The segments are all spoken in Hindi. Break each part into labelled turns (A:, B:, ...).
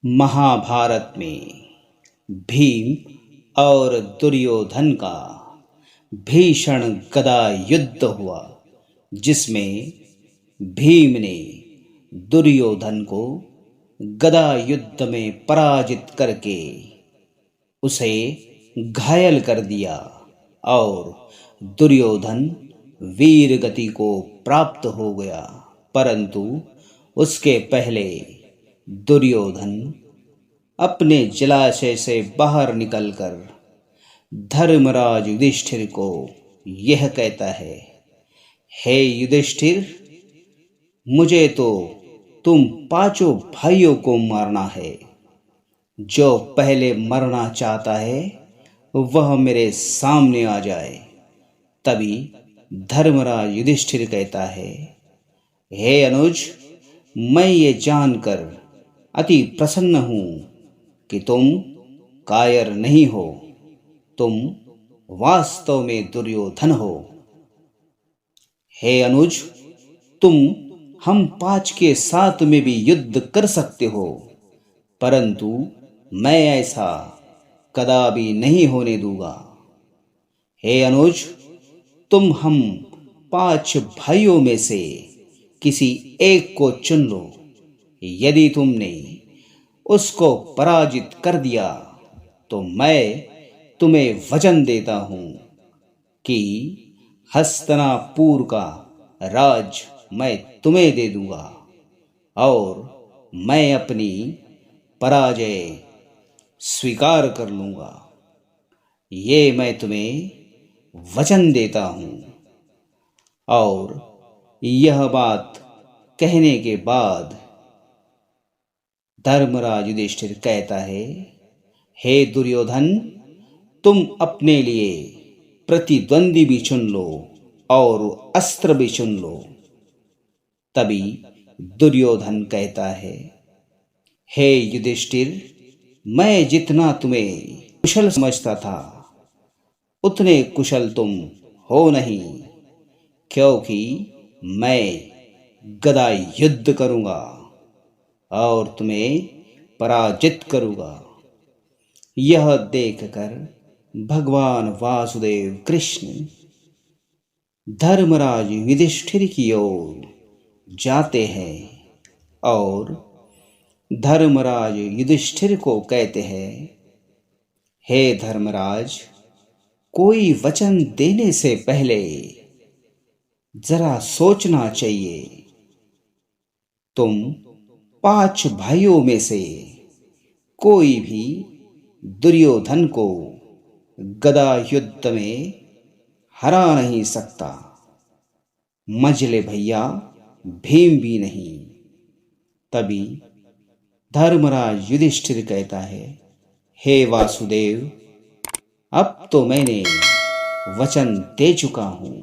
A: महाभारत में भीम और दुर्योधन का भीषण गदा युद्ध हुआ, जिसमें भीम ने दुर्योधन को गदा युद्ध में पराजित करके उसे घायल कर दिया और दुर्योधन वीर गति को प्राप्त हो गया। परंतु उसके पहले दुर्योधन अपने जलाशय से बाहर निकलकर धर्मराज युधिष्ठिर को यह कहता है, हे युधिष्ठिर, मुझे तो तुम पांचों भाइयों को मारना है। जो पहले मरना चाहता है वह मेरे सामने आ जाए। तभी धर्मराज युधिष्ठिर कहता है, हे अनुज, मैं ये जानकर अति प्रसन्न हूं कि तुम कायर नहीं हो, तुम वास्तव में दुर्योधन हो। हे अनुज, तुम हम पांच के साथ में भी युद्ध कर सकते हो, परंतु मैं ऐसा कदापि नहीं होने दूंगा। हे अनुज, तुम हम पांच भाइयों में से किसी एक को चुन लो। यदि तुमने उसको पराजित कर दिया तो मैं तुम्हें वचन देता हूं कि हस्तिनापुर का राज मैं तुम्हें दे दूंगा और मैं अपनी पराजय स्वीकार कर लूंगा। ये मैं तुम्हें वचन देता हूं। और यह बात कहने के बाद धर्मराज युधिष्ठिर कहता है, हे दुर्योधन, तुम अपने लिए प्रतिद्वंदी भी चुन लो और अस्त्र भी चुन लो। तभी दुर्योधन कहता है, हे युधिष्ठिर, मैं जितना तुम्हें कुशल समझता था उतने कुशल तुम हो नहीं, क्योंकि मैं गदा युद्ध करूंगा और तुम्हें पराजित करूंगा। यह देखकर भगवान वासुदेव कृष्ण धर्मराज युधिष्ठिर की ओर जाते हैं और धर्मराज युधिष्ठिर को कहते हैं, हे धर्मराज, कोई वचन देने से पहले जरा सोचना चाहिए। तुम पांच भाइयों में से कोई भी दुर्योधन को गदा युद्ध में हरा नहीं सकता, मझले भैया भीम भी नहीं। तभी धर्मराज युधिष्ठिर कहता है, हे वासुदेव, अब तो मैंने वचन दे चुका हूं,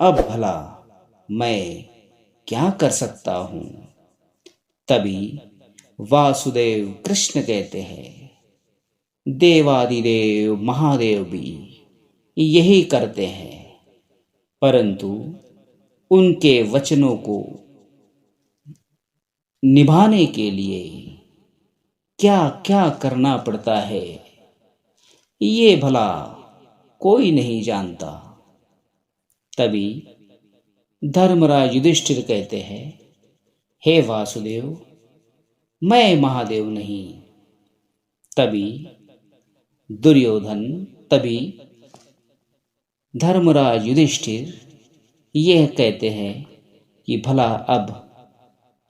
A: अब भला मैं क्या कर सकता हूं। तभी वासुदेव कृष्ण कहते हैं, देवादिदेव महादेव भी यही करते हैं, परंतु उनके वचनों को निभाने के लिए क्या क्या करना पड़ता है ये भला कोई नहीं जानता। तभी धर्मराज युधिष्ठिर कहते हैं, हे वासुदेव, मैं महादेव नहीं। तभी धर्मराज युधिष्ठिर यह कहते हैं कि भला अब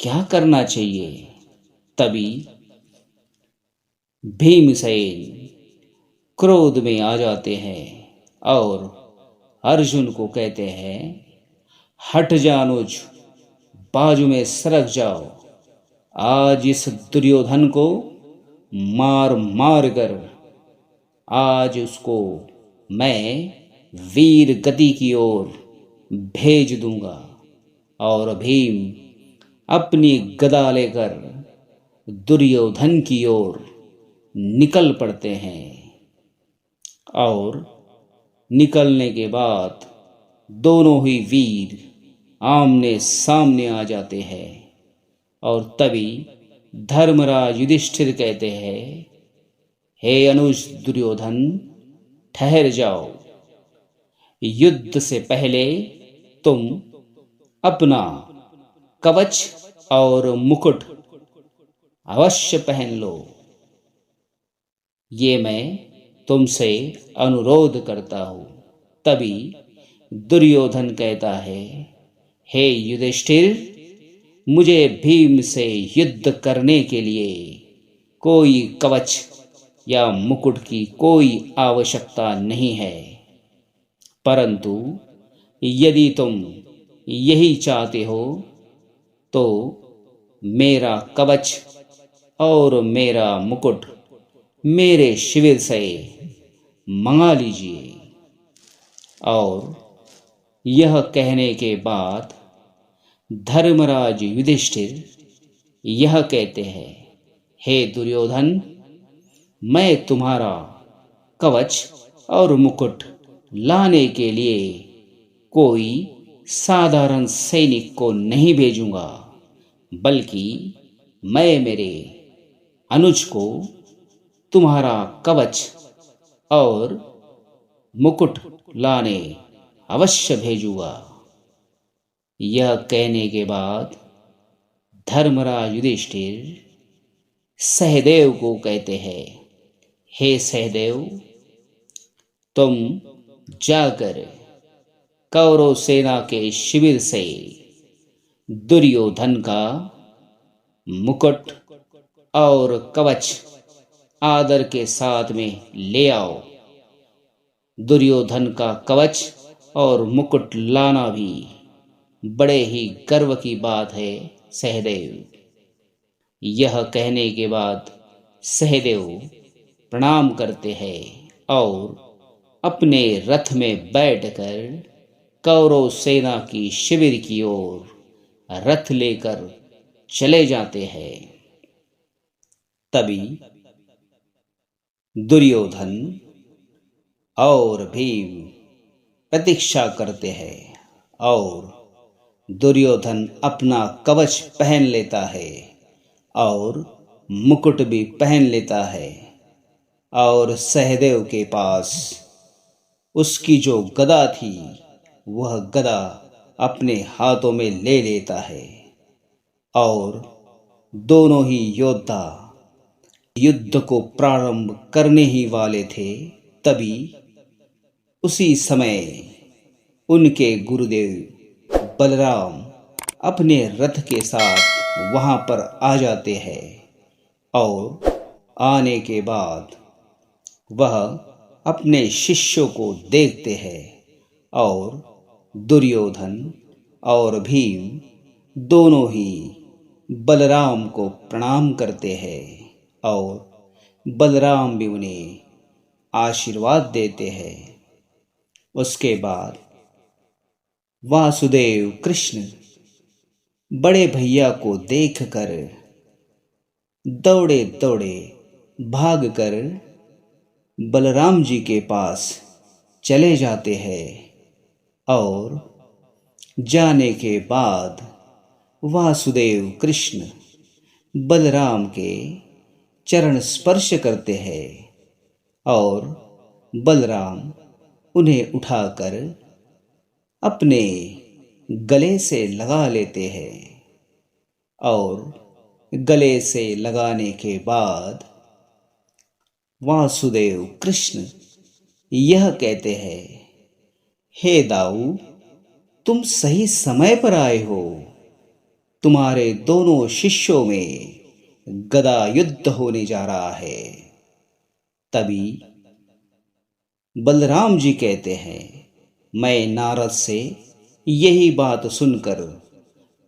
A: क्या करना चाहिए। तभी भीमसेन क्रोध में आ जाते हैं और अर्जुन को कहते हैं, हट जा अनुज, बाजू में सरक जाओ। आज इस दुर्योधन को मार मार कर आज उसको मैं वीर गति की ओर भेज दूंगा। और भीम अपनी गदा लेकर दुर्योधन की ओर निकल पड़ते हैं और निकलने के बाद दोनों ही वीर आमने सामने आ जाते हैं। और तभी धर्मराज युधिष्ठिर कहते हैं, हे अनुज दुर्योधन, ठहर जाओ। युद्ध से पहले तुम अपना कवच और मुकुट अवश्य पहन लो। ये मैं तुमसे अनुरोध करता हूं। तभी दुर्योधन कहता है, हे युधिष्ठिर, मुझे भीम से युद्ध करने के लिए कोई कवच या मुकुट की कोई आवश्यकता नहीं है, परंतु यदि तुम यही चाहते हो तो मेरा कवच और मेरा मुकुट मेरे शिविर से मंगा लीजिए। और यह कहने के बाद धर्मराज युधिष्ठिर यह कहते हैं, हे दुर्योधन, मैं तुम्हारा कवच और मुकुट लाने के लिए कोई साधारण सैनिक को नहीं भेजूंगा, बल्कि मैं मेरे अनुज को तुम्हारा कवच और मुकुट लाने अवश्य भेजूंगा। यह कहने के बाद धर्मराज युधिष्ठिर सहदेव को कहते हैं, हे सहदेव, तुम जाकर कौरव सेना के शिविर से दुर्योधन का मुकुट और कवच आदर के साथ में ले आओ। दुर्योधन का कवच और मुकुट लाना भी बड़े ही गर्व की बात है सहदेव। यह कहने के बाद सहदेव प्रणाम करते हैं और अपने रथ में बैठकर कौरव सेना की शिविर की ओर रथ लेकर चले जाते हैं। तभी दुर्योधन और भीम प्रतीक्षा करते हैं और दुर्योधन अपना कवच पहन लेता है और मुकुट भी पहन लेता है और सहदेव के पास उसकी जो गदा थी वह गदा अपने हाथों में ले लेता है और दोनों ही योद्धा युद्ध को प्रारंभ करने ही वाले थे। तभी उसी समय उनके गुरुदेव बलराम अपने रथ के साथ वहां पर आ जाते हैं और आने के बाद वह अपने शिष्यों को देखते हैं और दुर्योधन और भीम दोनों ही बलराम को प्रणाम करते हैं और बलराम भी उन्हें आशीर्वाद देते हैं। उसके बाद वासुदेव कृष्ण बड़े भैया को देखकर दौड़े दौड़े भागकर बलराम जी के पास चले जाते हैं और जाने के बाद वासुदेव कृष्ण बलराम के चरण स्पर्श करते हैं और बलराम उन्हें उठाकर अपने गले से लगा लेते हैं और गले से लगाने के बाद वासुदेव कृष्ण यह कहते हैं, हे दाऊ, तुम सही समय पर आए हो। तुम्हारे दोनों शिष्यों में गदा युद्ध होने जा रहा है। तभी बलराम जी कहते हैं, मैं नारद से यही बात सुनकर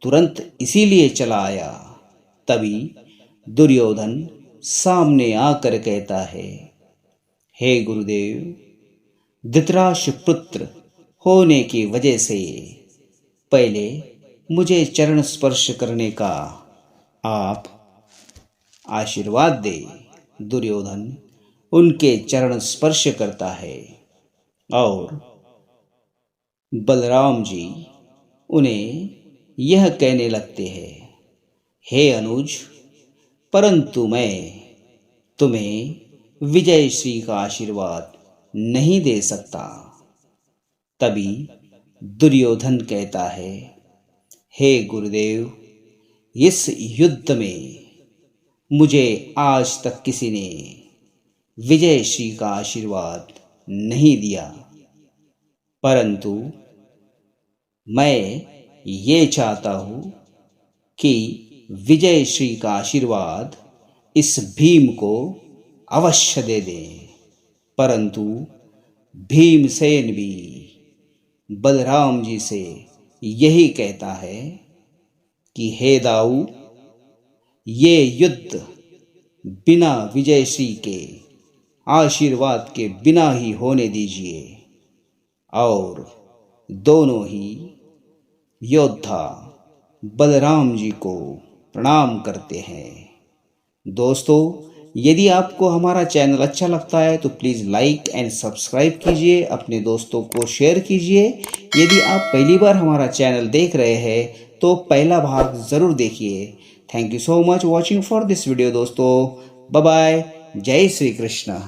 A: तुरंत इसीलिए चला आया। तभी दुर्योधन सामने आकर कहता है, हे गुरुदेव, धृतराष्ट्र पुत्र होने की वजह से पहले मुझे चरण स्पर्श करने का आप आशीर्वाद दे। दुर्योधन उनके चरण स्पर्श करता है और बलराम जी उन्हें यह कहने लगते हैं, हे अनुज, परंतु मैं तुम्हें विजय श्री का आशीर्वाद नहीं दे सकता। तभी दुर्योधन कहता है, हे गुरुदेव, इस युद्ध में मुझे आज तक किसी ने विजय श्री का आशीर्वाद नहीं दिया, परंतु मैं ये चाहता हूं कि विजय श्री का आशीर्वाद इस भीम को अवश्य दे दे। परंतु भीमसेन भी बलराम जी से यही कहता है कि हे दाऊ, ये युद्ध बिना विजय श्री के आशीर्वाद के बिना ही होने दीजिए। और दोनों ही योद्धा बलराम जी को प्रणाम करते हैं। दोस्तों, यदि आपको हमारा चैनल अच्छा लगता है तो प्लीज़ लाइक एंड सब्सक्राइब कीजिए, अपने दोस्तों को शेयर कीजिए। यदि आप पहली बार हमारा चैनल देख रहे हैं तो पहला भाग ज़रूर देखिए। Thank you so much watching for this video दोस्तों। Bye bye. जय श्री कृष्ण।